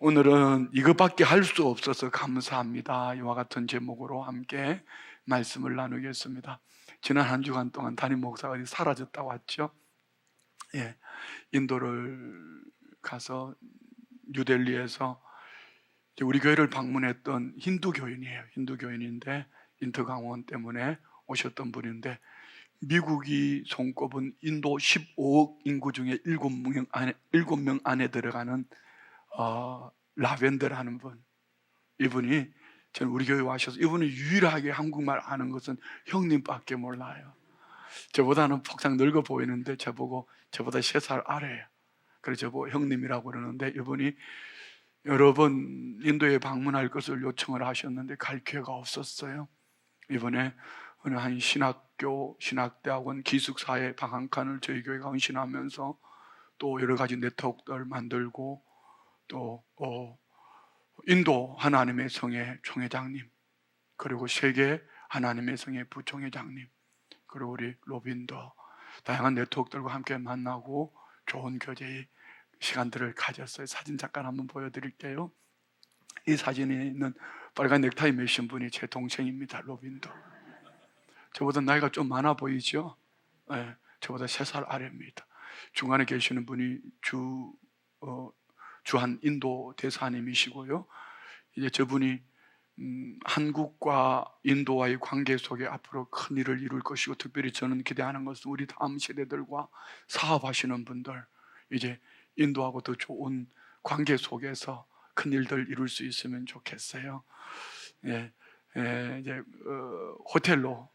오늘은 이것밖에 할 수 없어서 감사합니다. 이와 같은 제목으로 함께 말씀을 나누겠습니다. 지난 한 주간 동안 담임 목사가 어디 사라졌다고 했죠. 예, 인도를 가서 뉴델리에서 우리 교회를 방문했던 힌두 교인이에요. 힌두 교인인데 인터 강원 때문에 오셨던 분인데, 미국이 손꼽은 인도 15억 인구 중에 7명 안에 들어가는 라벤더라는 분, 이분이 저는 우리 교회 와셔서, 이분이 유일하게 한국말 아는 것은 형님밖에 몰라요. 저보다는 폭상 늙어 보이는데 저보고 저보다 3살 아래예요. 그래서 저보고 형님이라고 그러는데, 이분이 여러 번 인도에 방문할 것을 요청을 하셨는데 갈 기회가 없었어요. 이번에 어느 한 신학대학원 기숙사의 방 한 칸을 저희 교회가 헌신하면서 또 여러 가지 네트워크를 만들고, 또 인도 하나님의 성의 총회장님, 그리고 세계 하나님의 성의 부총회장님, 그리고 우리 로빈더, 다양한 네트워크들과 함께 만나고 좋은 교제의 시간들을 가졌어요. 사진 잠깐 한번 보여드릴게요. 이 사진에 있는 빨간 넥타이 매신 분이 제 동생입니다. 로빈더. 저보다 나이가 좀 많아 보이죠? 네, 저보다 3살 아래입니다. 중간에 계시는 분이 주한 인도 대사님이시고요. 이제 저분이 한국과 인도와의 관계 속에 앞으로 큰 일을 이룰 것이고, 특별히 저는 기대하는 것은 우리 다음 세대들과 사업하시는 분들, 이제 인도하고 더 좋은 관계 속에서 큰 일들 이룰 수 있으면 좋겠어요. 예, 이제 호텔로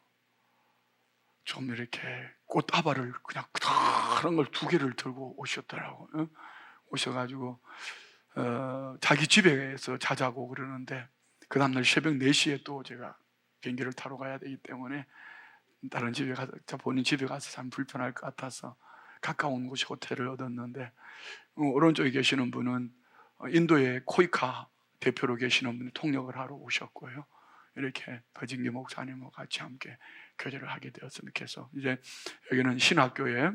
좀 이렇게 꽃다발을 그냥 그런 걸 2개를 들고 오셨더라고요. 오셔가지고 자기 집에서 자자고 그러는데, 그 다음날 새벽 4시에 또 제가 비행기를 타러 가야 되기 때문에 다른 집에 가서, 본인 집에 가서 참 불편할 것 같아서 가까운 곳에 호텔을 얻었는데, 오른쪽에 계시는 분은 인도의 코이카 대표로 계시는 분이 통역을 하러 오셨고요. 이렇게 버징기 목사님과 같이 함께 교제를 하게 되었습니다. 그래서 이제 여기는 신학교에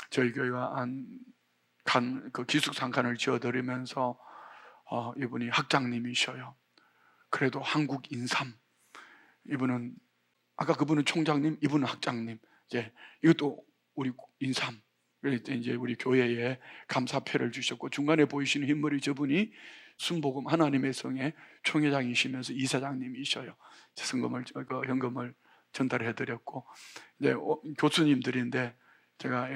저희 교회가 그 기숙사 한 칸을 지어드리면서 이분이 학장님이셔요. 그래도 한국 인삼, 이분은 아까 그분은 총장님, 이분은 학장님. 이제 이것도 우리 인삼. 그래서 이제 우리 교회에 감사패를 주셨고, 중간에 보이시는 흰머리 저분이 순복음 하나님의 성의 총회장이시면서 이사장님이셔요. 현금을 전달해드렸고, 이제 교수님들인데 제가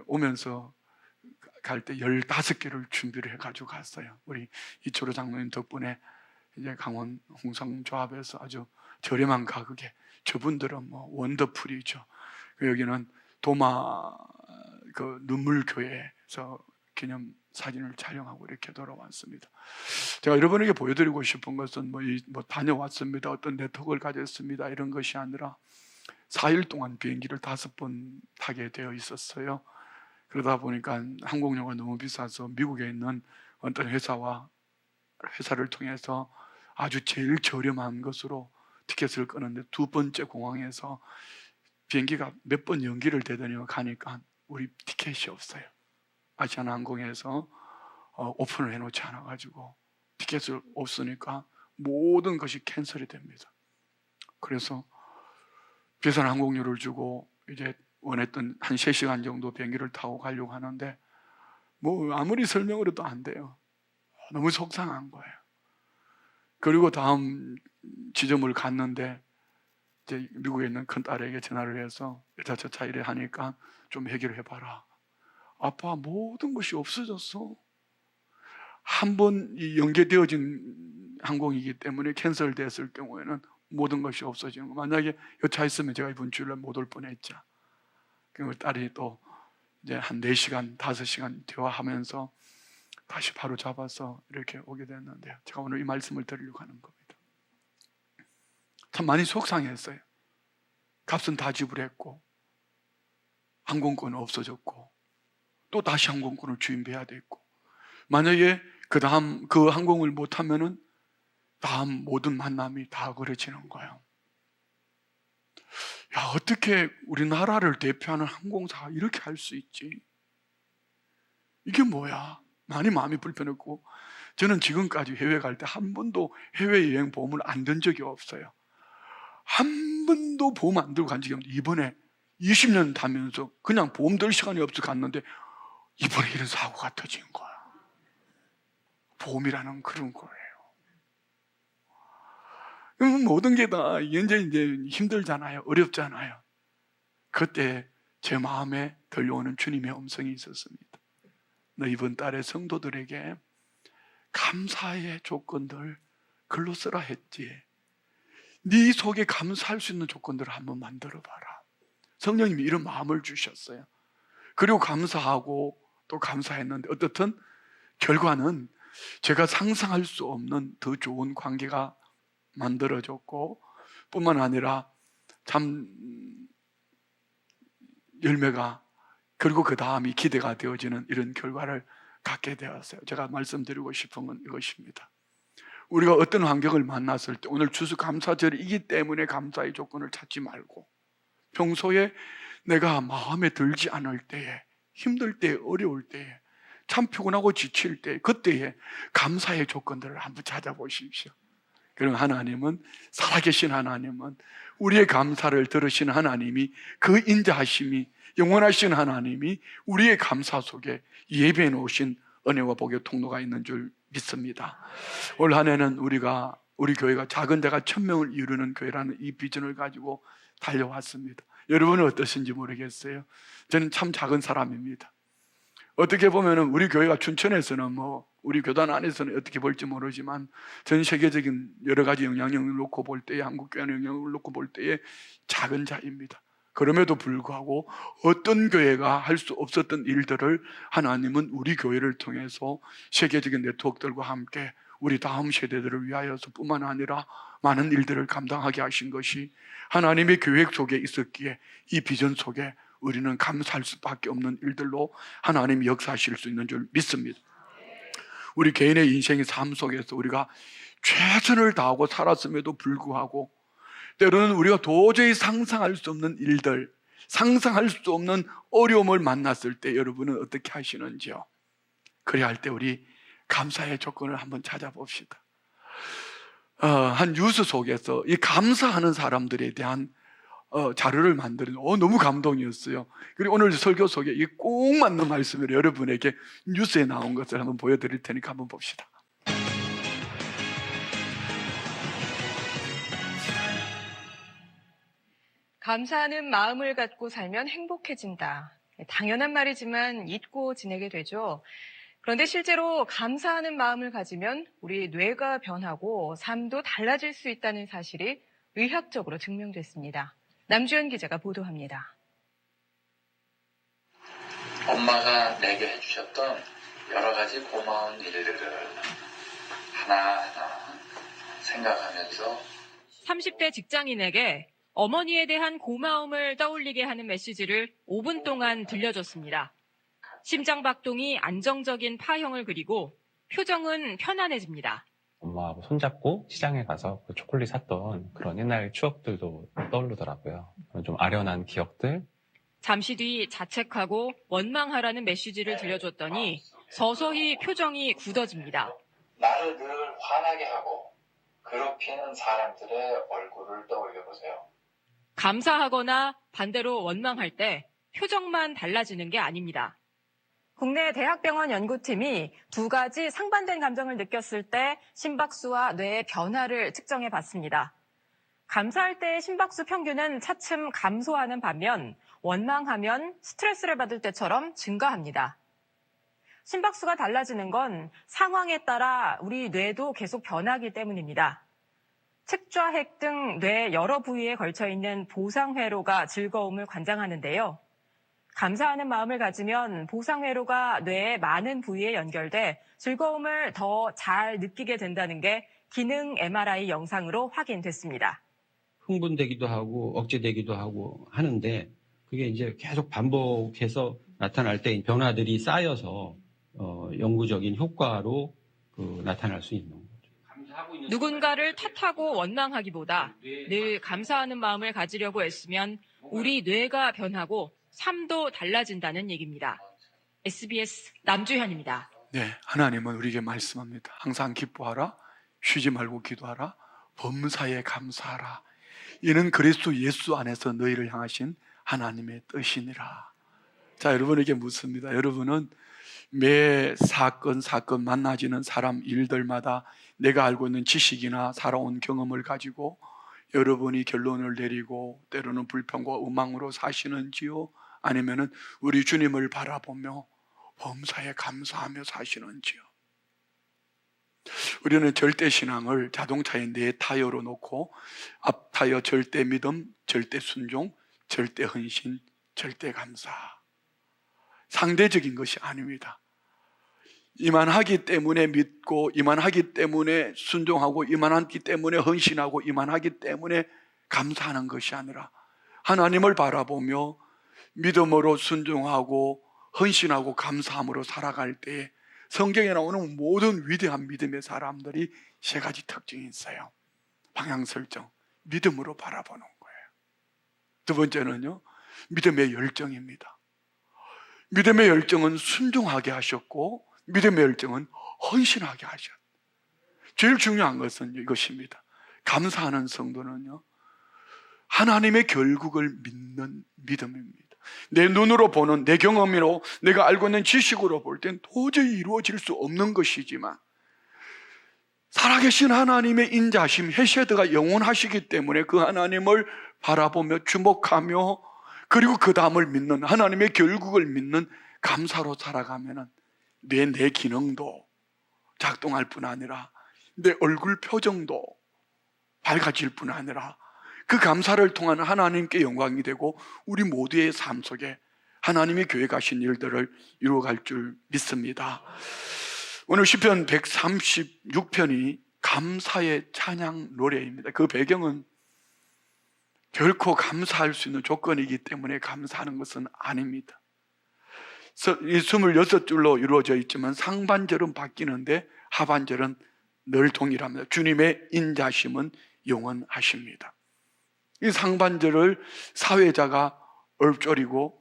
오면서 갈 때 15개를 준비를 해가지고 갔어요. 우리 이철호 장로님 덕분에 이제 강원 홍성조합에서 아주 저렴한 가격에, 저분들은 뭐 원더풀이죠. 여기는 도마 그 눈물교회에서 기념 사진을 촬영하고 이렇게 돌아왔습니다. 제가 여러분에게 보여드리고 싶은 것은 뭐 다녀왔습니다, 어떤 네트워크를 가졌습니다, 이런 것이 아니라 4일 동안 비행기를 5번 타게 되어 있었어요. 그러다 보니까 항공료가 너무 비싸서 미국에 있는 어떤 회사를 통해서 아주 제일 저렴한 것으로 티켓을 끊었는데, 2번째 공항에서 비행기가 몇 번 연기를 되더니 가니까 우리 티켓이 없어요. 아시아나항공에서 오픈을 해놓지 않아가지고 티켓을 없으니까 모든 것이 캔슬이 됩니다. 그래서 비싼 항공료를 주고 이제 원했던 한 3시간 정도 비행기를 타고 가려고 하는데, 뭐 아무리 설명을 해도 안 돼요. 너무 속상한 거예요. 그리고 다음 지점을 갔는데, 이제 미국에 있는 큰 딸에게 전화를 해서 여차저차 이래 하니까 좀 해결해 봐라. 아빠, 모든 것이 없어졌어. 한 번 연계되어진 항공이기 때문에 캔슬됐을 경우에는 모든 것이 없어지는 거. 만약에 여차했으면 제가 이번 주일날 못 올 뻔했죠. 그리고 딸이 또 이제 한 4시간, 5시간 대화하면서 다시 바로 잡아서 이렇게 오게 됐는데요. 제가 오늘 이 말씀을 드리려고 하는 겁니다. 참 많이 속상했어요. 값은 다 지불했고 항공권은 없어졌고 또 다시 항공권을 주인해야 됐고, 만약에 그 다음 그 항공을 못하면은 다음 모든 만남이 다 그려지는 거예요. 야, 어떻게 우리나라를 대표하는 항공사가 이렇게 할 수 있지? 이게 뭐야? 많이 마음이 불편했고, 저는 지금까지 해외 갈 때 한 번도 해외여행 보험을 안 든 적이 없어요. 한 번도 보험 안 들고 간 적이 없는데 이번에 20년 타면서 그냥 보험 들 시간이 없어 갔는데 이번에 이런 사고가 터진 거야. 보험이라는 그런 거예요. 모든 게 다 이제 힘들잖아요. 어렵잖아요. 그때 제 마음에 들려오는 주님의 음성이 있었습니다. 너 이번 달에 성도들에게 감사의 조건들 글로 쓰라 했지. 네 속에 감사할 수 있는 조건들을 한번 만들어 봐라. 성령님이 이런 마음을 주셨어요. 그리고 감사하고 또 감사했는데 어떻든 결과는 제가 상상할 수 없는 더 좋은 관계가 만들어졌고 뿐만 아니라 참 열매가 그리고 그 다음이 기대가 되어지는 이런 결과를 갖게 되었어요. 제가 말씀드리고 싶은 건 이것입니다. 우리가 어떤 환경을 만났을 때 오늘 추수감사절이기 때문에 감사의 조건을 찾지 말고 평소에 내가 마음에 들지 않을 때에 힘들 때 어려울 때에 참 피곤하고 지칠 때 그때에 감사의 조건들을 한번 찾아보십시오. 그럼 하나님은 살아계신 하나님은 우리의 감사를 들으신 하나님이 그 인자하심이 영원하신 하나님이 우리의 감사 속에 예배해 놓으신 은혜와 복의 통로가 있는 줄 믿습니다. 올 한 해는 우리 교회가 작은 자가 1000명을 이루는 교회라는 이 비전을 가지고 달려왔습니다. 여러분은 어떠신지 모르겠어요. 저는 참 작은 사람입니다. 어떻게 보면 우리 교회가 춘천에서는 우리 교단 안에서는 어떻게 볼지 모르지만 전 세계적인 여러 가지 영향력을 놓고 볼 때에 한국 교회의 영향력을 놓고 볼 때에 작은 자입니다. 그럼에도 불구하고 어떤 교회가 할 수 없었던 일들을 하나님은 우리 교회를 통해서 세계적인 네트워크들과 함께 우리 다음 세대들을 위하여서 뿐만 아니라 많은 일들을 감당하게 하신 것이 하나님의 계획 속에 있었기에 이 비전 속에 우리는 감사할 수밖에 없는 일들로 하나님이 역사하실 수 있는 줄 믿습니다. 우리 개인의 인생의 삶 속에서 우리가 최선을 다하고 살았음에도 불구하고 때로는 우리가 도저히 상상할 수 없는 일들, 상상할 수 없는 어려움을 만났을 때 여러분은 어떻게 하시는지요? 그래야 할 때 우리 감사의 조건을 한번 찾아봅시다. 한 뉴스 속에서 이 감사하는 사람들에 대한 자료를 만드는 너무 감동이었어요. 그리고 오늘 설교 속에 이 꼭 맞는 말씀을 여러분에게 뉴스에 나온 것을 한번 보여드릴 테니까 한번 봅시다. 감사하는 마음을 갖고 살면 행복해진다. 당연한 말이지만 잊고 지내게 되죠. 그런데 실제로 감사하는 마음을 가지면 우리 뇌가 변하고 삶도 달라질 수 있다는 사실이 의학적으로 증명됐습니다. 남주현 기자가 보도합니다. 엄마가 내게 해주셨던 여러 가지 고마운 일들을 하나하나 생각하면서 30대 직장인에게 어머니에 대한 고마움을 떠올리게 하는 메시지를 5분 동안 들려줬습니다. 심장박동이 안정적인 파형을 그리고 표정은 편안해집니다. 엄마하고 손잡고 시장에 가서 그 초콜릿 샀던 그런 옛날 추억들도 떠오르더라고요. 좀 아련한 기억들. 잠시 뒤 자책하고 원망하라는 메시지를 들려줬더니 서서히 표정이 굳어집니다. 나를 늘 화나게 하고 괴롭히는 사람들의 얼굴을 떠올려보세요. 감사하거나 반대로 원망할 때 표정만 달라지는 게 아닙니다. 국내 대학병원 연구팀이 2가지 상반된 감정을 느꼈을 때 심박수와 뇌의 변화를 측정해 봤습니다. 감사할 때의 심박수 평균은 차츰 감소하는 반면 원망하면 스트레스를 받을 때처럼 증가합니다. 심박수가 달라지는 건 상황에 따라 우리 뇌도 계속 변하기 때문입니다. 측좌핵 등 뇌 여러 부위에 걸쳐 있는 보상회로가 즐거움을 관장하는데요. 감사하는 마음을 가지면 보상회로가 뇌의 많은 부위에 연결돼 즐거움을 더 잘 느끼게 된다는 게 기능 MRI 영상으로 확인됐습니다. 흥분되기도 하고 억제되기도 하고 하는데 그게 이제 계속 반복해서 나타날 때 변화들이 쌓여서 영구적인 효과로 나타날 수 있는 거죠. 누군가를 탓하고 원망하기보다 늘 감사하는 마음을 가지려고 애쓰면 우리 뇌가 변하고 삶도 달라진다는 얘기입니다. SBS 남주현입니다. 네, 하나님은 우리에게 말씀합니다. 항상 기뻐하라, 쉬지 말고 기도하라, 범사에 감사하라. 이는 그리스도 예수 안에서 너희를 향하신 하나님의 뜻이니라. 자, 여러분에게 묻습니다. 여러분은 매 사건 만나지는 사람 일들마다 내가 알고 있는 지식이나 살아온 경험을 가지고 여러분이 결론을 내리고 때로는 불평과 음망으로 사시는지요? 아니면은 우리 주님을 바라보며 범사에 감사하며 사시는지요? 우리는 절대 신앙을 자동차의 네 타이어로 놓고 앞 타이어 절대 믿음, 절대 순종, 절대 헌신, 절대 감사. 상대적인 것이 아닙니다. 이만하기 때문에 믿고, 이만하기 때문에 순종하고, 이만하기 때문에 헌신하고, 이만하기 때문에 감사하는 것이 아니라 하나님을 바라보며 믿음으로 순종하고 헌신하고 감사함으로 살아갈 때에 성경에 나오는 모든 위대한 믿음의 사람들이 세 가지 특징이 있어요. 방향 설정, 믿음으로 바라보는 거예요. 두 번째는요, 믿음의 열정입니다. 믿음의 열정은 순종하게 하셨고 믿음의 열정은 헌신하게 하셨어요. 제일 중요한 것은 이것입니다. 감사하는 성도는요, 하나님의 결국을 믿는 믿음입니다. 내 눈으로 보는, 내 경험으로, 내가 알고 있는 지식으로 볼 땐 도저히 이루어질 수 없는 것이지만 살아계신 하나님의 인자심, 헤세드가 영원하시기 때문에 그 하나님을 바라보며 주목하며 그리고 그 다음을 믿는, 하나님의 결국을 믿는 감사로 살아가면 내 기능도 작동할 뿐 아니라 내 얼굴 표정도 밝아질 뿐 아니라 그 감사를 통한 하나님께 영광이 되고 우리 모두의 삶 속에 하나님이 계획하신 일들을 이루어갈 줄 믿습니다. 오늘 시편 136편이 감사의 찬양 노래입니다. 그 배경은 결코 감사할 수 있는 조건이기 때문에 감사하는 것은 아닙니다. 26줄로 이루어져 있지만 상반절은 바뀌는데 하반절은 늘 동일합니다. 주님의 인자심은 영원하십니다. 이 상반절을 사회자가 읊조리고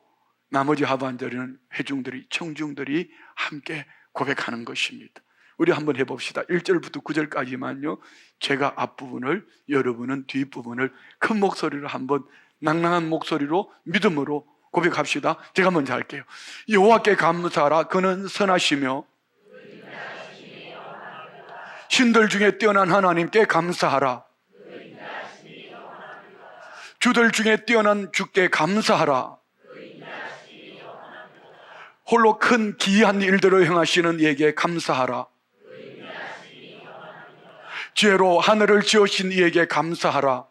나머지 하반절은 회중들이, 청중들이 함께 고백하는 것입니다. 우리 한번 해봅시다. 1절부터 9절까지만요 제가 앞부분을, 여러분은 뒷부분을 큰 목소리로 한번 낭낭한 목소리로 믿음으로 고백합시다. 제가 먼저 할게요. 여호와께 감사하라. 그는 선하시며 신들 중에 뛰어난 하나님께 감사하라. 주들 중에 뛰어난 주께 감사하라. 홀로 큰 기이한 일들을 행하시는 이에게 감사하라. 지혜로 하늘을 지으신 이에게 감사하라.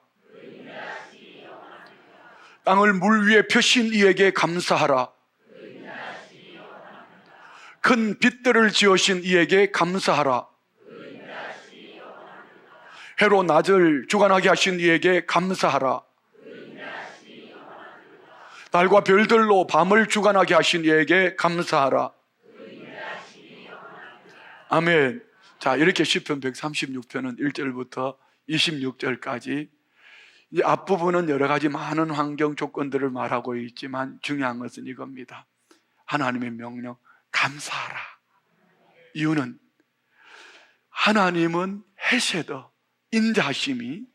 땅을 물 위에 펴신 이에게 감사하라. 큰 빛들을 지으신 이에게 감사하라. 해로 낮을 주관하게 하신 이에게 감사하라. 달과 별들로 밤을 주관하게 하신 이에게 감사하라. 아멘. 자, 이렇게 시편 136편은 1절부터 26절까지 이 앞부분은 여러 가지 많은 환경 조건들을 말하고 있지만 중요한 것은 이겁니다. 하나님의 명령, 감사하라. 이유는 하나님은 헤세드, 인자하심이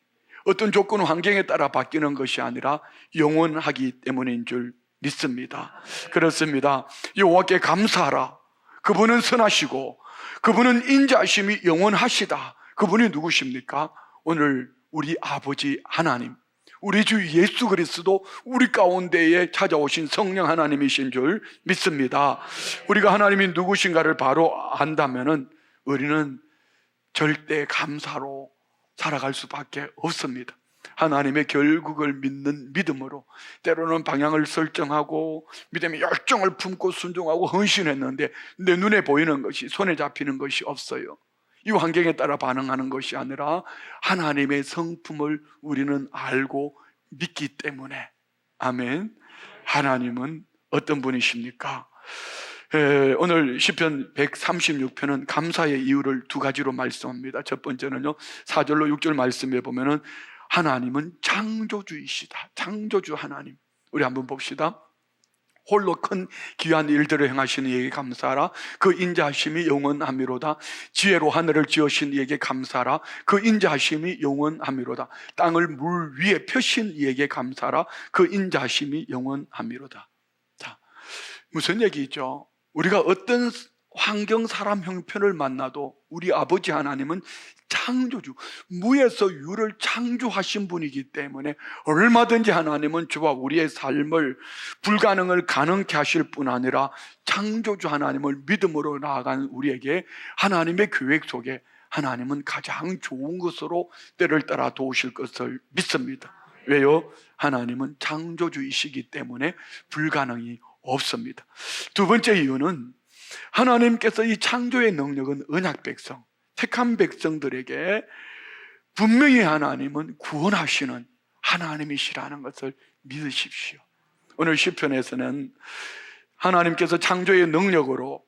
어떤 조건 환경에 따라 바뀌는 것이 아니라 영원하기 때문인 줄 믿습니다. 그렇습니다. 여호와께 감사하라. 그분은 선하시고 그분은 인자하심이 영원하시다. 그분이 누구십니까? 오늘 우리 아버지 하나님, 우리 주 예수 그리스도 우리 가운데에 찾아오신 성령 하나님이신 줄 믿습니다. 우리가 하나님이 누구신가를 바로 안다면은 우리는 절대 감사로 살아갈 수밖에 없습니다. 하나님의 결국을 믿는 믿음으로 때로는 방향을 설정하고 믿음의 열정을 품고 순종하고 헌신했는데 내 눈에 보이는 것이, 손에 잡히는 것이 없어요. 이 환경에 따라 반응하는 것이 아니라 하나님의 성품을 우리는 알고 믿기 때문에, 아멘. 하나님은 어떤 분이십니까? 오늘 시편 136편은 감사의 이유를 두 가지로 말씀합니다. 첫 번째는요, 4절로 6절 말씀에 보면은 하나님은 창조주이시다. 창조주 하나님. 우리 한번 봅시다. 홀로 큰 귀한 일들을 행하시는 이에게 감사하라. 그 인자하심이 영원하미로다. 지혜로 하늘을 지으신 이에게 감사하라. 그 인자하심이 영원하미로다. 땅을 물 위에 펴신 이에게 감사하라. 그 인자하심이 영원하미로다. 자, 무슨 얘기죠? 우리가 어떤 환경, 사람, 형편을 만나도 우리 아버지 하나님은 창조주, 무에서 유를 창조하신 분이기 때문에 얼마든지 하나님은 저와 우리의 삶을 불가능을 가능케 하실 뿐 아니라 창조주 하나님을 믿음으로 나아가는 우리에게 하나님의 계획 속에 하나님은 가장 좋은 것으로 때를 따라 도우실 것을 믿습니다. 왜요? 하나님은 창조주이시기 때문에 불가능이 없습니다. 두 번째 이유는 하나님께서 이 창조의 능력은 언약 백성, 택한 백성들에게 분명히 하나님은 구원하시는 하나님이시라는 것을 믿으십시오. 오늘 시편에서는 하나님께서 창조의 능력으로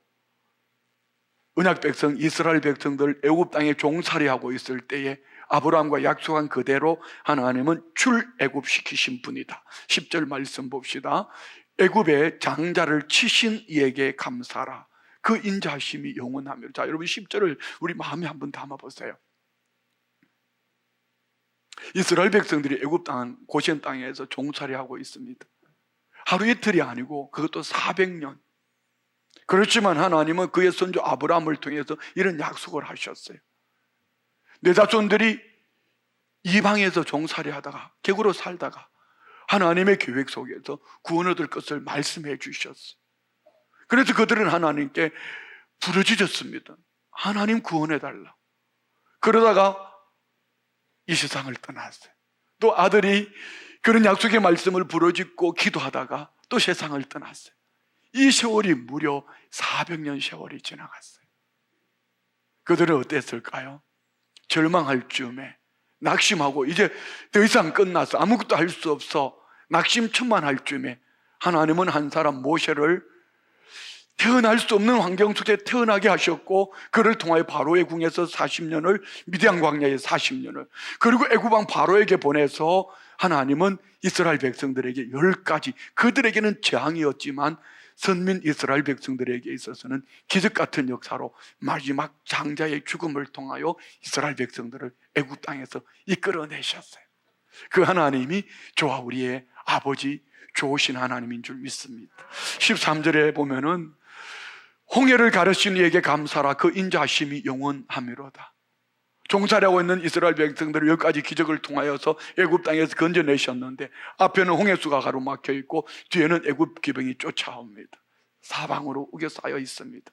언약 백성, 이스라엘 백성들 애굽 땅에 종살이하고 있을 때에 아브라함과 약속한 그대로 하나님은 출애굽시키신 분이다. 10절 말씀 봅시다. 애굽의 장자를 치신 이에게 감사라. 그 인자하심이 영원하며. 자, 여러분 10절을 우리 마음에 한번 담아보세요. 이스라엘 백성들이 애굽 땅, 고센 땅에서 종살이하고 있습니다. 하루 이틀이 아니고 그것도 400년. 그렇지만 하나님은 그의 선조 아브라함을 통해서 이런 약속을 하셨어요. 내 자손들이 이방에서 종살이하다가 객으로 살다가 하나님의 계획 속에서 구원 얻을 것을 말씀해 주셨어요. 그래서 그들은 하나님께 부르짖었습니다. 하나님 구원해달라. 그러다가 이 세상을 떠났어요. 또 아들이 그런 약속의 말씀을 부르짖고 기도하다가 또 세상을 떠났어요. 이 세월이 무려 400년 세월이 지나갔어요. 그들은 어땠을까요? 절망할 즈음에 낙심하고 이제 더 이상 끝났어, 아무것도 할 수 없어, 낙심천만할 즈음에 하나님은 한 사람 모세를 태어날 수 없는 환경 속에 태어나게 하셨고 그를 통하여 바로의 궁에서 40년을, 미디안 광야에 40년을, 그리고 애굽왕 바로에게 보내서 하나님은 이스라엘 백성들에게 10가지, 그들에게는 재앙이었지만 선민 이스라엘 백성들에게 있어서는 기적 같은 역사로 마지막 장자의 죽음을 통하여 이스라엘 백성들을 애굽 땅에서 이끌어내셨어요. 그 하나님이 저와 우리의 아버지, 좋으신 하나님인 줄 믿습니다. 13절에 보면은 홍해를 가르신 이에게 감사라. 그 인자하심이 영원하미로다. 종살이하고 있는 이스라엘 백성들을 10가지 기적을 통하여서 애굽 땅에서 건져내셨는데 앞에는 홍해수가 가로막혀 있고 뒤에는 애굽 기병이 쫓아옵니다. 사방으로 우겨 쌓여 있습니다.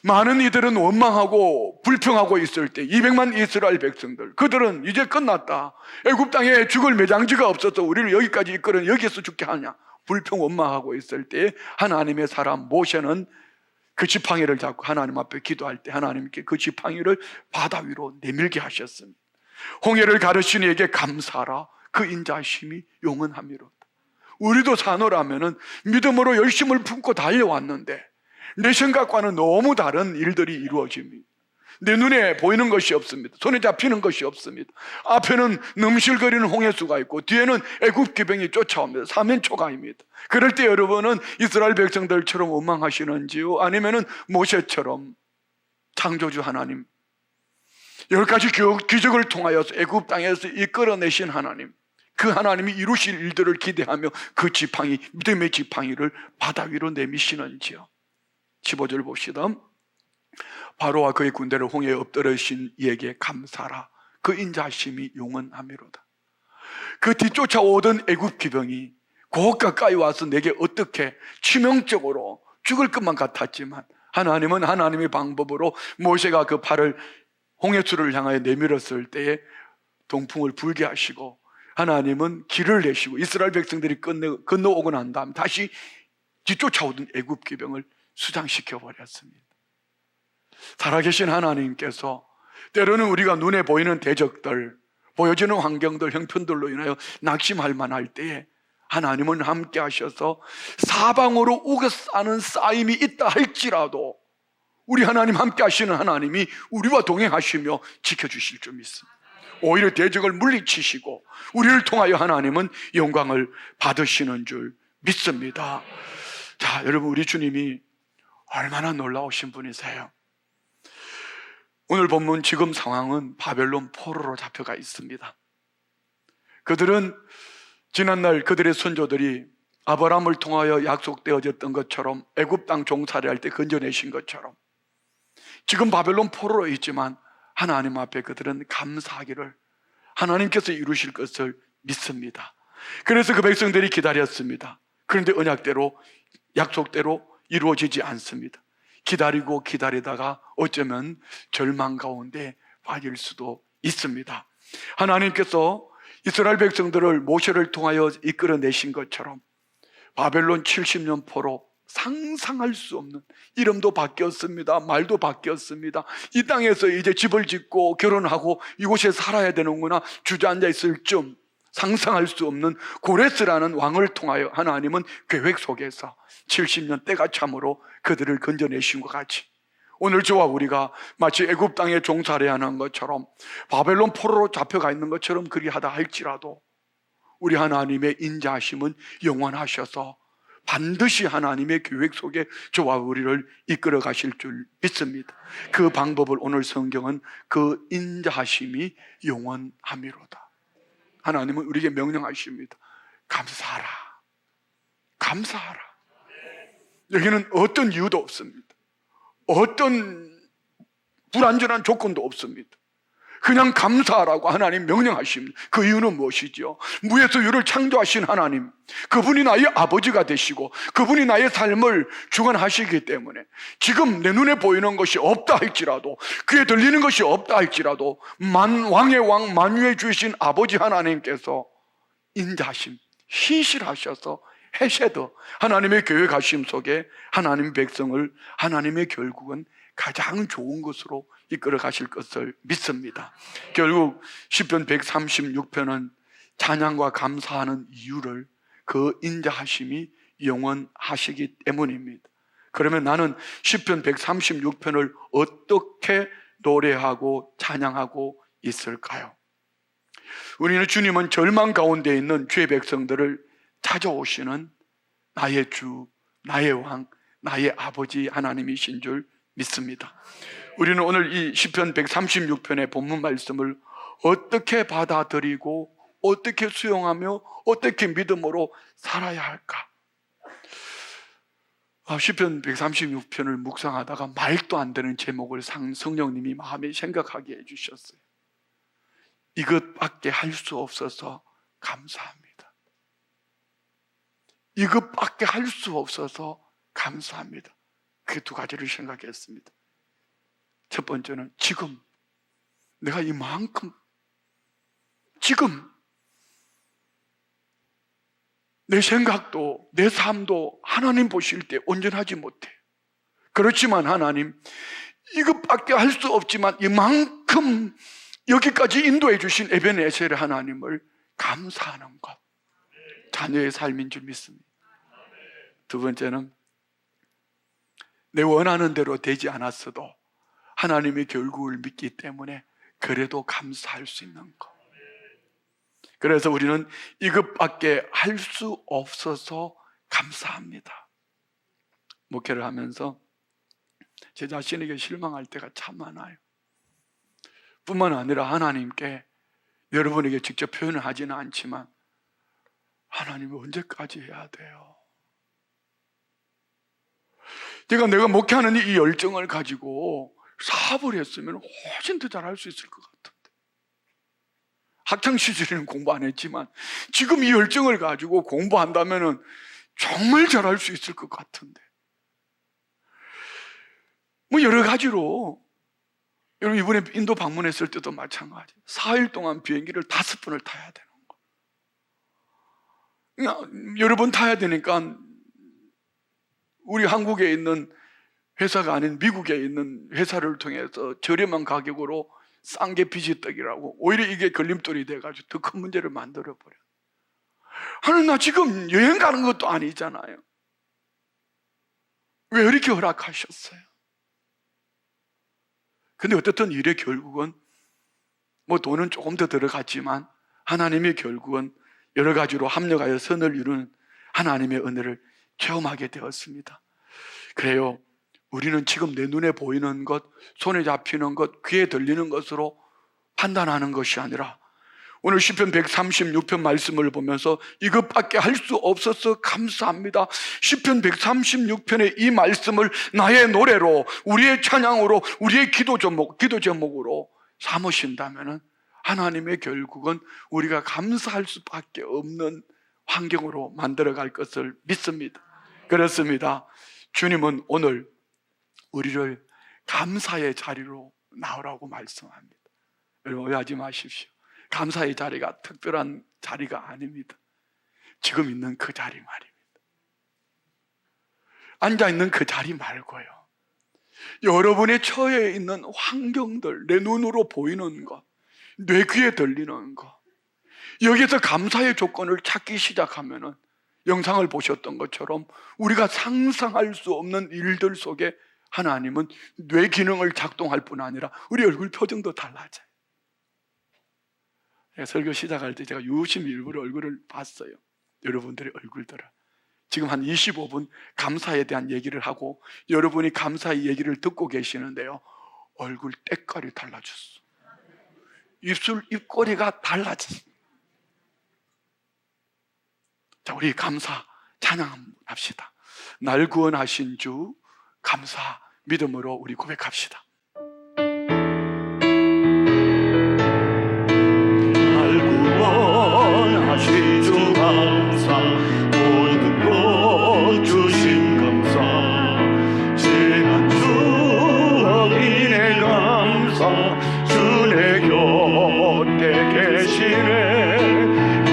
많은 이들은 원망하고 불평하고 있을 때 200만 이스라엘 백성들, 그들은 이제 끝났다, 애굽 땅에 죽을 매장지가 없어서 우리를 여기까지 이끌어 여기서 죽게 하냐, 불평 원망하고 있을 때 하나님의 사람 모세는 그 지팡이를 잡고 하나님 앞에 기도할 때 하나님께 그 지팡이를 바다 위로 내밀게 하셨습니다. 홍해를 가르신 이에게 감사하라. 그 인자심이 영원하미로다. 우리도 사노라면은 믿음으로 열심을 품고 달려왔는데 내 생각과는 너무 다른 일들이 이루어집니다. 내 눈에 보이는 것이 없습니다. 손에 잡히는 것이 없습니다. 앞에는 넘실거리는 홍해수가 있고 뒤에는 애굽 기병이 쫓아옵니다. 사면초가입니다. 그럴 때 여러분은 이스라엘 백성들처럼 원망하시는지요? 아니면은 모세처럼 창조주 하나님, 10가지 기적을 통하여서 애굽 땅에서 이끌어내신 하나님, 그 하나님이 이루실 일들을 기대하며 그 지팡이, 믿음의 지팡이를 바다 위로 내미시는지요? 15절 봅시다. 바로와 그의 군대를 홍해에 엎드리신 이에게 감사라. 그 인자심이 영원하미로다. 그 뒤쫓아오던 애굽 기병이 곧 가까이 와서 내게 어떻게 치명적으로 죽을 것만 같았지만 하나님은 하나님의 방법으로 모세가 그 팔을 홍해수를 향하여 내밀었을 때에 동풍을 불게 하시고 하나님은 길을 내시고 이스라엘 백성들이 건너오고 난 다음 다시 뒤쫓아오던 애굽 기병을 수장시켜 버렸습니다. 살아계신 하나님께서 때로는 우리가 눈에 보이는 대적들, 보여지는 환경들, 형편들로 인하여 낙심할 만할 때에 하나님은 함께 하셔서 사방으로 우겨싸는 쌓임이 있다 할지라도 우리 하나님 함께 하시는 하나님이 우리와 동행하시며 지켜주실 줄 믿습니다. 오히려 대적을 물리치시고 우리를 통하여 하나님은 영광을 받으시는 줄 믿습니다. 자, 여러분, 우리 주님이 얼마나 놀라우신 분이세요. 오늘 본문 지금 상황은 바벨론 포로로 잡혀가 있습니다. 그들은 지난날 그들의 선조들이 아브라함을 통하여 약속되어졌던 것처럼 애굽 땅 종살이 할 때 건져내신 것처럼 지금 바벨론 포로로 있지만 하나님 앞에 그들은 감사하기를 하나님께서 이루실 것을 믿습니다. 그래서 그 백성들이 기다렸습니다. 그런데 언약대로 약속대로 이루어지지 않습니다. 기다리고 기다리다가 어쩌면 절망 가운데 빠질 수도 있습니다. 하나님께서 이스라엘 백성들을 모세를 통하여 이끌어내신 것처럼 바벨론 70년 포로 상상할 수 없는, 이름도 바뀌었습니다. 말도 바뀌었습니다. 이 땅에서 이제 집을 짓고 결혼하고 이곳에 살아야 되는구나 주저앉아 있을 쯤 상상할 수 없는 고레스라는 왕을 통하여 하나님은 계획 속에서 70년 때가 참으로 그들을 건져내신 것 같이 오늘 저와 우리가 마치 애굽 땅에 종살이 하는 것처럼 바벨론 포로로 잡혀가 있는 것처럼 그리하다 할지라도 우리 하나님의 인자하심은 영원하셔서 반드시 하나님의 계획 속에 저와 우리를 이끌어 가실 줄 믿습니다. 그 방법을 오늘 성경은 그 인자하심이 영원함이로다. 하나님은 우리에게 명령하십니다. 감사하라. 감사하라. 여기는 어떤 이유도 없습니다. 어떤 불완전한 조건도 없습니다. 그냥 감사하라고 하나님 명령하십니다. 그 이유는 무엇이죠? 무에서 유를 창조하신 하나님, 그분이 나의 아버지가 되시고 그분이 나의 삶을 주관하시기 때문에 지금 내 눈에 보이는 것이 없다 할지라도, 귀에 들리는 것이 없다 할지라도 만왕의 왕 만유의 주이신 아버지 하나님께서 인자하심, 신실하셔서 헤세드 하나님의 계획하심 속에 하나님의 백성을 하나님의 결국은 가장 좋은 것으로 이끌어 가실 것을 믿습니다. 결국 시편 136편은 찬양과 감사하는 이유를 그 인자하심이 영원하시기 때문입니다. 그러면 나는 시편 136편을 어떻게 노래하고 찬양하고 있을까요? 우리는 주님은 절망 가운데 있는 주의 백성들을 찾아오시는 나의 주, 나의 왕, 나의 아버지 하나님이신 줄 믿습니다. 우리는 오늘 이 시편 136편의 본문 말씀을 어떻게 받아들이고 어떻게 수용하며 어떻게 믿음으로 살아야 할까? 시편 136편을 묵상하다가 말도 안 되는 제목을 성령님이 마음에 생각하게 해주셨어요. 이것밖에 할 수 없어서 감사합니다. 이것밖에 할 수 없어서 감사합니다. 그 두 가지를 생각했습니다. 첫 번째는 지금 내가 이만큼 지금 내 생각도 내 삶도 하나님 보실 때 온전하지 못해. 그렇지만 하나님 이것밖에 할 수 없지만 이만큼 여기까지 인도해 주신 에베네셀 하나님을 감사하는 것, 자녀의 삶인 줄 믿습니다. 두 번째는 내 원하는 대로 되지 않았어도 하나님의 결국을 믿기 때문에 그래도 감사할 수 있는 것. 그래서 우리는 이것밖에 할 수 없어서 감사합니다. 목회를 하면서 제 자신에게 실망할 때가 참 많아요. 뿐만 아니라 하나님께, 여러분에게 직접 표현을 하지는 않지만 하나님이 언제까지 해야 돼요? 내가 목회하는 이 열정을 가지고 사업을 했으면 훨씬 더 잘할 수 있을 것 같은데, 학창시절에는 공부 안 했지만 지금 이 열정을 가지고 공부한다면 정말 잘할 수 있을 것 같은데, 뭐 여러 가지로. 여러분 이번에 인도 방문했을 때도 마찬가지. 4일 동안 비행기를 5번을 타야 되는 거. 그냥 여러 번 타야 되니까 우리 한국에 있는 회사가 아닌 미국에 있는 회사를 통해서 저렴한 가격으로 싼 게 비지떡이라고 오히려 이게 걸림돌이 돼가지고 더 큰 문제를 만들어버려. 하나님, 나 지금 여행 가는 것도 아니잖아요. 왜 이렇게 허락하셨어요? 근데 어떻든 일의 결국은 뭐 돈은 조금 더 들어갔지만 하나님의 결국은 여러 가지로 합력하여 선을 이루는 하나님의 은혜를 체험하게 되었습니다. 그래요. 우리는 지금 내 눈에 보이는 것, 손에 잡히는 것, 귀에 들리는 것으로 판단하는 것이 아니라 오늘 시편 136편 말씀을 보면서 이것밖에 할 수 없어서 감사합니다. 시편 136편의 이 말씀을 나의 노래로, 우리의 찬양으로, 우리의 기도 제목으로 삼으신다면 하나님의 결국은 우리가 감사할 수밖에 없는 환경으로 만들어갈 것을 믿습니다. 그렇습니다. 주님은 오늘 우리를 감사의 자리로 나오라고 말씀합니다. 여러분 오해하지 마십시오. 감사의 자리가 특별한 자리가 아닙니다. 지금 있는 그 자리 말입니다. 앉아있는 그 자리 말고요, 여러분의 처해 있는 환경들, 내 눈으로 보이는 것, 내 귀에 들리는 것, 여기서 감사의 조건을 찾기 시작하면은 영상을 보셨던 것처럼 우리가 상상할 수 없는 일들 속에 하나님은 뇌 기능을 작동할 뿐 아니라 우리 얼굴 표정도 달라져요. 설교 시작할 때 제가 유심히 일부러 얼굴을 봤어요. 여러분들의 얼굴들을. 지금 한 25분 감사에 대한 얘기를 하고 여러분이 감사의 얘기를 듣고 계시는데요, 얼굴 때깔이 달라졌어. 입꼬리가 달라졌어. 자, 우리 감사 찬양합시다. 날 구원하신 주 감사 믿음으로 우리 고백합시다. 날 구원하신 주 감사, 모든 것 주신 감사, 지난 추억 인해 감사, 주 내 곁에 계시네.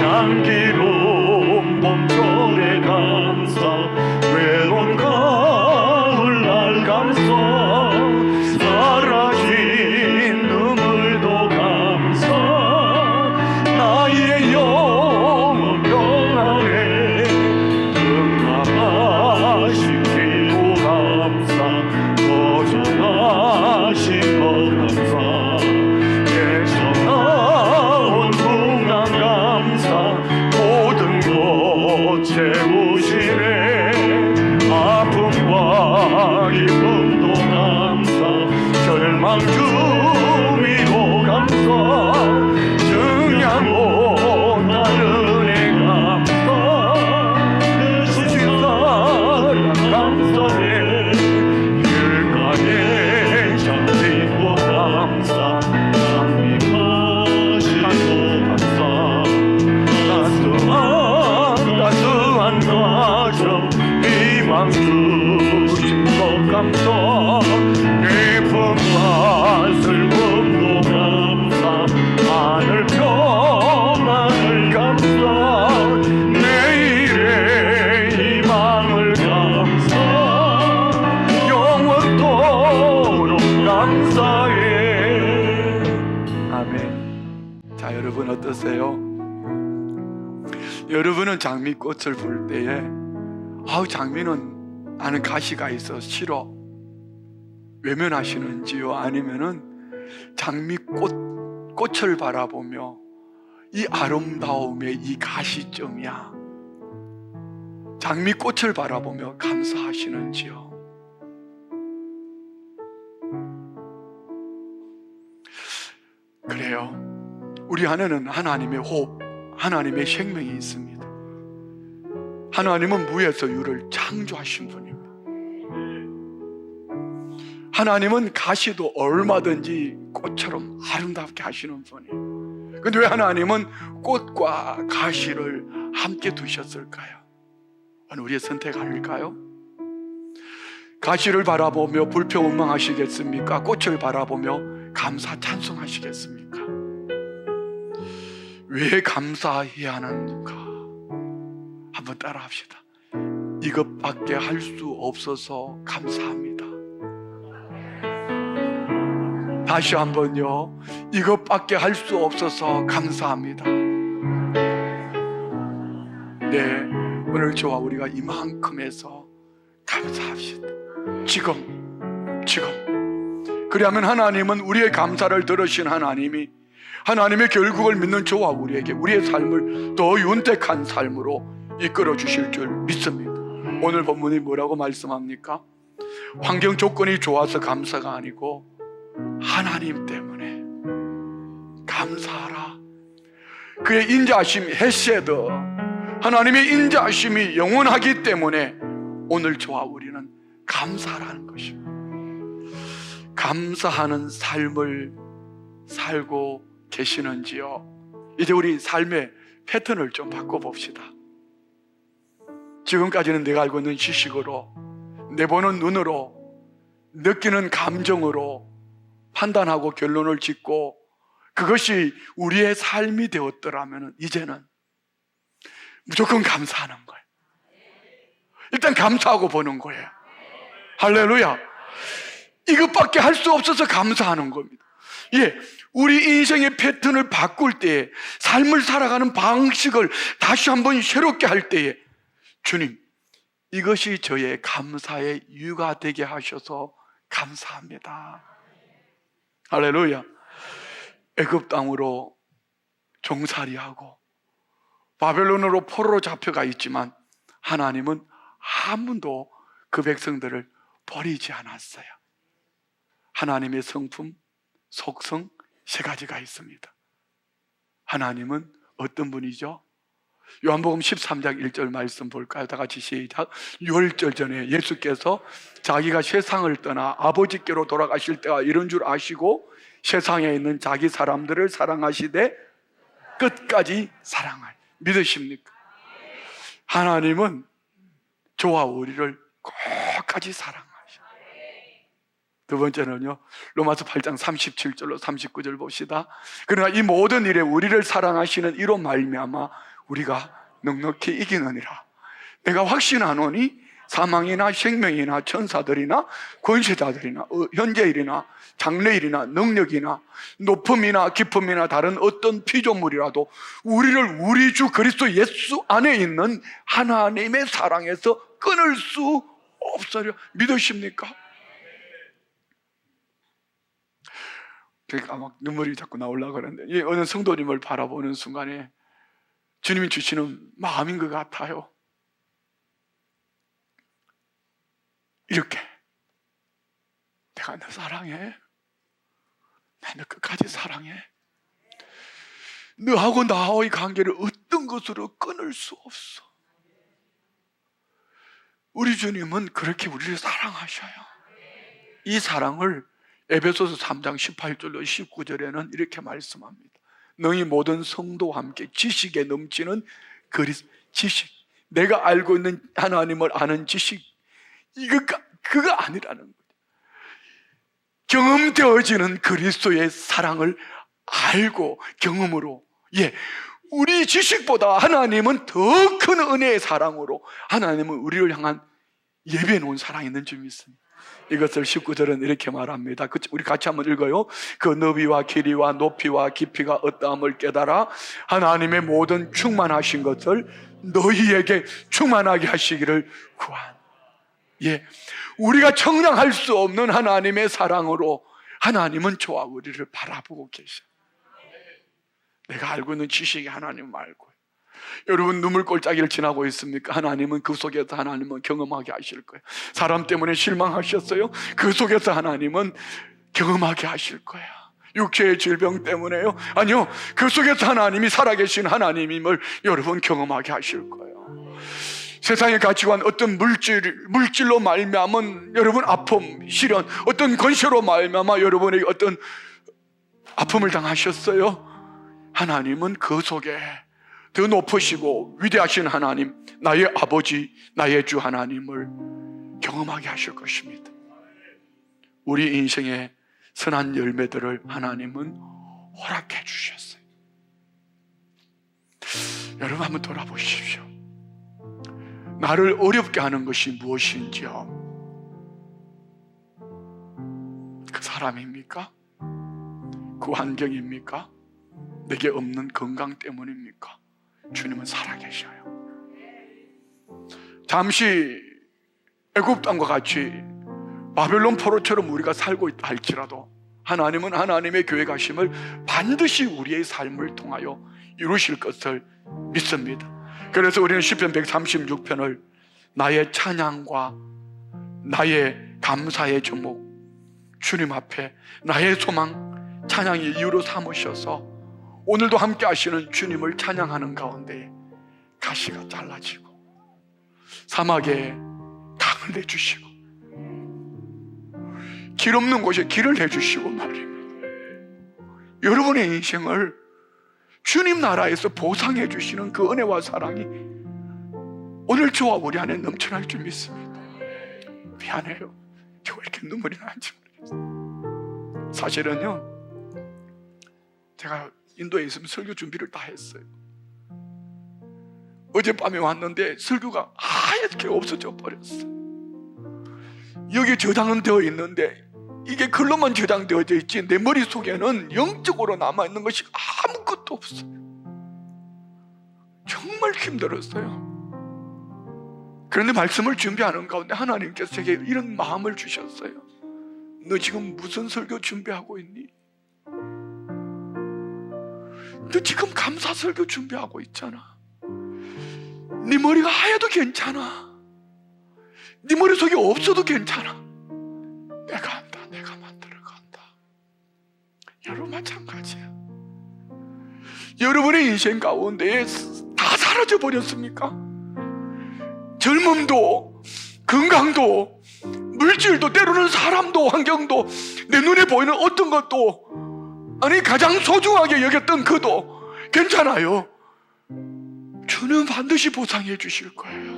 향기로운 봄철에 감사, 외로운 가을 날 감사, 사라진 눈물도 감사, 나의 영혼 평안에 응답하신 길도 감사, 거절하신 것 감사, 내서 나온 풍랑 감사, 모든 것 채우시네. 아픔과 기쁨도 감사, 절망 주위도 감사, 증량 못할 은혜 감사, 주신 사랑 감사해. 길가에 잡히고 감사, 장미하시고 감사, 따스한 가정 희망 주신 것 감사, 기쁨과 슬픔도 감사, 하늘 평안을 감사, 내일의 희망을 감사, 영원토록 감사해. 아멘. 자, 여러분 어떠세요? 여러분은 장미꽃을 볼 때에 장미는 나는 가시가 있어 싫어 외면하시는지요? 아니면은 장미꽃을 바라보며 이 아름다움의 이 가시점이야, 장미꽃을 바라보며 감사하시는지요? 그래요. 우리 안에는 하나님의 호흡, 하나님의 생명이 있습니다. 하나님은 무에서 유를 창조하신 분입니다. 하나님은 가시도 얼마든지 꽃처럼 아름답게 하시는 분이에요. 근데 왜 하나님은 꽃과 가시를 함께 두셨을까요? 우리의 선택 아닐까요? 가시를 바라보며 불평원망하시겠습니까? 꽃을 바라보며 감사 찬송하시겠습니까? 왜 감사해야 하는가? 한번 따라합시다. 이것밖에 할 수 없어서 감사합니다. 다시 한번요. 이것밖에 할 수 없어서 감사합니다. 네, 오늘 저와 우리가 이만큼 해서 감사합시다. 지금 그리하면 하나님은 우리의 감사를 들으신 하나님이 하나님의 결국을 믿는 저와 우리에게 우리의 삶을 더 윤택한 삶으로 이끌어 주실 줄 믿습니다. 오늘 본문이 뭐라고 말씀합니까? 환경 조건이 좋아서 감사가 아니고 하나님 때문에 감사하라. 그의 인자하심 헤세드, 하나님의 인자하심이 영원하기 때문에 오늘 저와 우리는 감사하라는 것입니다. 감사하는 삶을 살고 계시는지요? 이제 우리 삶의 패턴을 좀 바꿔봅시다. 지금까지는 내가 알고 있는 지식으로, 내보는 눈으로, 느끼는 감정으로 판단하고 결론을 짓고 그것이 우리의 삶이 되었더라면 이제는 무조건 감사하는 거예요. 일단 감사하고 보는 거예요. 할렐루야. 이것밖에 할 수 없어서 감사하는 겁니다. 예, 우리 인생의 패턴을 바꿀 때에, 삶을 살아가는 방식을 다시 한번 새롭게 할 때에 주님, 이것이 저의 감사의 이유가 되게 하셔서 감사합니다. 할렐루야. 애굽 땅으로 종살이하고 바벨론으로 포로로 잡혀가 있지만 하나님은 한 번도 그 백성들을 버리지 않았어요. 하나님의 성품, 속성 세 가지가 있습니다. 하나님은 어떤 분이죠? 요한복음 13장 1절 말씀 볼까요? 다 같이 시작. 유월절 전에 예수께서 자기가 세상을 떠나 아버지께로 돌아가실 때가 이런 줄 아시고 세상에 있는 자기 사람들을 사랑하시되 끝까지 사랑할, 믿으십니까? 하나님은 저와 우리를 끝까지 사랑하셔. 두 번째는요, 로마서 8장 37절로 39절 봅시다. 그러나 이 모든 일에 우리를 사랑하시는 이로 말미암아 우리가 넉넉히 이기느니라. 내가 확신하노니 사망이나 생명이나 천사들이나 권세자들이나 현재일이나 장래일이나 능력이나 높음이나 깊음이나 다른 어떤 피조물이라도 우리를 우리 주 그리스도 예수 안에 있는 하나님의 사랑에서 끊을 수 없으려. 믿으십니까? 그러니까 막 눈물이 자꾸 나오려고 그러는데, 어느 성도님을 바라보는 순간에 주님이 주시는 마음인 것 같아요. 이렇게, 내가 너 사랑해. 나 너 끝까지 사랑해. 너하고 나와의 관계를 어떤 것으로 끊을 수 없어. 우리 주님은 그렇게 우리를 사랑하셔요. 이 사랑을 에베소서 3장 18절로 19절에는 이렇게 말씀합니다. 너희 모든 성도와 함께 지식에 넘치는 지식, 내가 알고 있는 하나님을 아는 지식, 그거 아니라는 거예요. 경험되어지는 그리스도의 사랑을 알고 경험으로, 우리 지식보다 하나님은 더 큰 은혜의 사랑으로 하나님은 우리를 향한 예비해 놓은 사랑이 있는 줄 믿습니다. 이것을 19절은 이렇게 말합니다. 우리 같이 한번 읽어요. 그 너비와 길이와 높이와 깊이가 어떠함을 깨달아 하나님의 모든 충만하신 것을 너희에게 충만하게 하시기를 구한. 우리가 청량할 수 없는 하나님의 사랑으로 하나님은 저와 우리를 바라보고 계셔요. 내가 알고 있는 지식이 하나님 말고요. 여러분 눈물골짜기를 지나고 있습니까? 하나님은 그 속에서 하나님은 경험하게 하실 거예요. 사람 때문에 실망하셨어요? 그 속에서 하나님은 경험하게 하실 거예요. 육체의 질병 때문에요? 아니요, 그 속에서 하나님이 살아계신 하나님임을 여러분 경험하게 하실 거예요. 세상의 가치관, 어떤 물질로 말미암은 여러분 아픔, 시련, 어떤 권세로 말미암아 여러분에게 어떤 아픔을 당하셨어요? 하나님은 그 속에 더 높으시고 위대하신 하나님, 나의 아버지, 나의 주 하나님을 경험하게 하실 것입니다. 우리 인생의 선한 열매들을 하나님은 허락해 주셨어요. 여러분 한번 돌아보십시오. 나를 어렵게 하는 것이 무엇인지요? 그 사람입니까? 그 환경입니까? 내게 없는 건강 때문입니까? 주님은 살아계셔요. 잠시 애굽 땅과 같이 바벨론 포로처럼 우리가 살고 있다 할지라도 하나님은 하나님의 교회 가심을 반드시 우리의 삶을 통하여 이루실 것을 믿습니다. 그래서 우리는 시편 136편을 나의 찬양과 나의 감사의 제목, 주님 앞에 나의 소망, 찬양의 이유로 삼으셔서 오늘도 함께 하시는 주님을 찬양하는 가운데 가시가 잘라지고 사막에 강을 내주시고 길 없는 곳에 길을 내주시고 말입니다. 여러분의 인생을 주님 나라에서 보상해 주시는 그 은혜와 사랑이 오늘 저와 우리 안에 넘쳐날 줄 믿습니다. 미안해요. 제가 왜 이렇게 눈물이 나는지 모르겠어요. 사실은요, 제가 인도에 있으면 설교 준비를 다 했어요. 어젯밤에 왔는데 설교가 하얗게 없어져 버렸어요. 여기 저장은 되어 있는데 이게 글로만 저장되어져 있지 내 머릿속에는 영적으로 남아있는 것이 아무것도 없어요. 정말 힘들었어요. 그런데 말씀을 준비하는 가운데 하나님께서 제게 이런 마음을 주셨어요. 너 지금 무슨 설교 준비하고 있니? 너 지금 감사 설교 준비하고 있잖아. 네 머리가 하얘도 괜찮아. 네 머릿속에 없어도 괜찮아. 내가 한다. 내가 만들어 간다. 여러분 마찬가지야. 여러분의 인생 가운데 다 사라져 버렸습니까? 젊음도 건강도 물질도 때로는 사람도 환경도 내 눈에 보이는 어떤 것도 아니 가장 소중하게 여겼던 그도 괜찮아요. 주는 반드시 보상해 주실 거예요.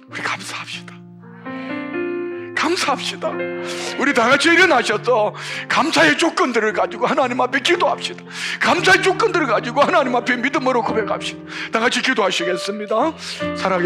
우리 감사합시다. 감사합시다. 우리 다 같이 일어나셔서 감사의 조건들을 가지고 하나님 앞에 기도합시다. 감사의 조건들을 가지고 하나님 앞에 믿음으로 고백합시다. 다 같이 기도하시겠습니다. 사랑해